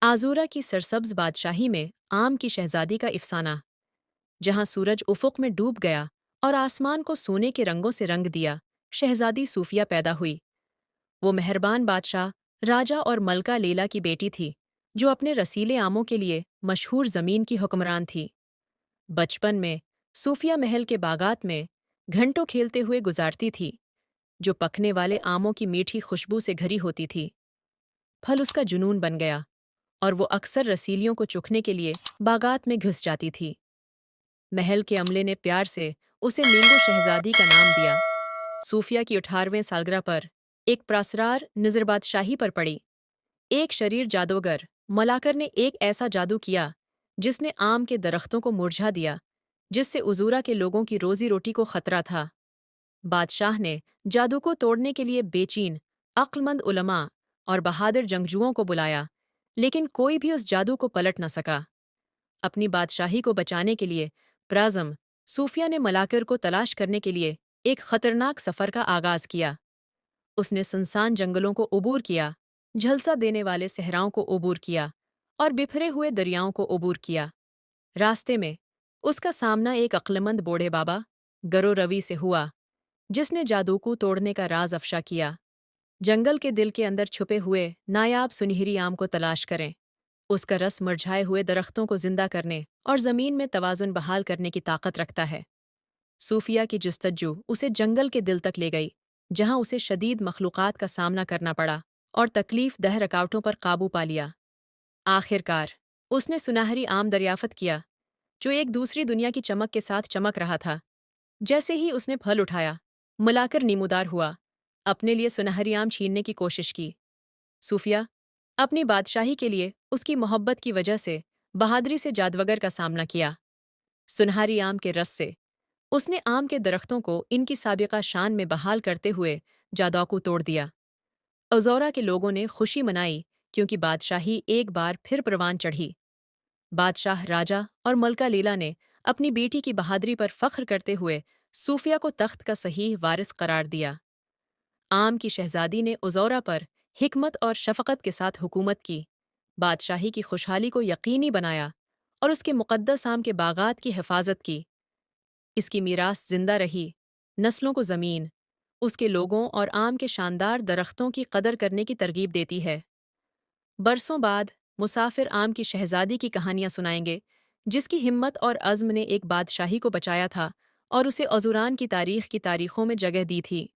आज़ूरा की सरसब्ज बादशाही में आम की शहजादी का अफसाना। जहाँ सूरज उफ़ुक़ में डूब गया और आसमान को सोने के रंगों से रंग दिया, शहजादी सूफिया पैदा हुई। वो मेहरबान बादशाह, राजा और मलका लैला की बेटी थी, जो अपने रसीले आमों के लिए मशहूर ज़मीन की हुक्मरान थी। बचपन में सूफिया महल के बागात में घंटों खेलते हुए गुजारती थी, जो पकने वाले आमों की मीठी खुशबू से घरी होती थी। फल उसका जुनून बन गया और वो अक्सर रसीलियों को चुखने के लिए बागात में घुस जाती थी। महल के अमले ने प्यार से उसे नींगो शहजादी का नाम दिया। सूफिया की 18वें सालगिरह पर एक प्रासरार नज़र बादशाही पर पड़ी। एक शरीर जादूगर मलाकर ने एक ऐसा जादू किया जिसने आम के दरख्तों को मुरझा दिया, जिससे उजूरा के लोगों की रोजी रोटी को खतरा था। बादशाह ने जादू को तोड़ने के लिए बेचैन, अक्लमंद उलमा और बहादुर जंगजुओं को बुलाया, लेकिन कोई भी उस जादू को पलट न सका। अपनी बादशाही को बचाने के लिए प्राज़म सूफिया ने मलाकर को तलाश करने के लिए एक खतरनाक सफ़र का आगाज़ किया। उसने सुनसान जंगलों को उबूर किया, झलसा देने वाले सहराओं को उबूर किया और बिखरे हुए दरियाओं को उबूर किया। रास्ते में उसका सामना एक अक्लमंद बूढ़े बाबा गरो रवि से हुआ, जिसने जादू को तोड़ने का राज अफशा किया। जंगल के दिल के अंदर छुपे हुए नायाब सुनहरी आम को तलाश करें। उसका रस मुरझाए हुए दरख्तों को जिंदा करने और ज़मीन में तवाज़ुन बहाल करने की ताकत रखता है। सूफिया की जुस्तजू उसे जंगल के दिल तक ले गई, जहाँ उसे शदीद मखलूक़ात का सामना करना पड़ा और तकलीफ दह रुकावटों पर काबू पा लिया। आखिरकार उसने सुनहरी आम दरियाफ़त किया, जो एक दूसरी दुनिया की चमक के साथ चमक रहा था। जैसे ही उसने फल उठाया, मुलाकर नीमूदार हुआ, अपने लिए सुनहरी आम छीनने की कोशिश की। सूफिया अपनी बादशाही के लिए उसकी मोहब्बत की वजह से बहादुरी से जादूगर का सामना किया। सुनहरी आम के रस से उसने आम के दरख्तों को इनकी साबिका शान में बहाल करते हुए जादू को तोड़ दिया। अज़ौरा के लोगों ने खुशी मनाई, क्योंकि बादशाही एक बार फिर परवान चढ़ी। बादशाह, राजा और मलका लैला ने अपनी बेटी की बहादुरी पर फख्र करते हुए सूफिया को तख्त का सही वारिस करार दिया। आम की शहजादी ने उज़ौरा पर हिकमत और शफ़क़त के साथ हुकूमत की, बादशाही की खुशहाली को यकीनी बनाया और उसके मुक़द्दस आम के बागात की हिफाजत की। इसकी मीरास जिंदा रही, नस्लों को ज़मीन, उसके लोगों और आम के शानदार दरख्तों की कदर करने की तरगीब देती है। बरसों बाद मुसाफिर आम की शहजादी की कहानियाँ सुनाएंगे, जिसकी हिम्मत और अज़्म ने एक बादशाही को बचाया था और उसे अज़ूरान की तारीख़ की तारीख़ों में जगह दी थी।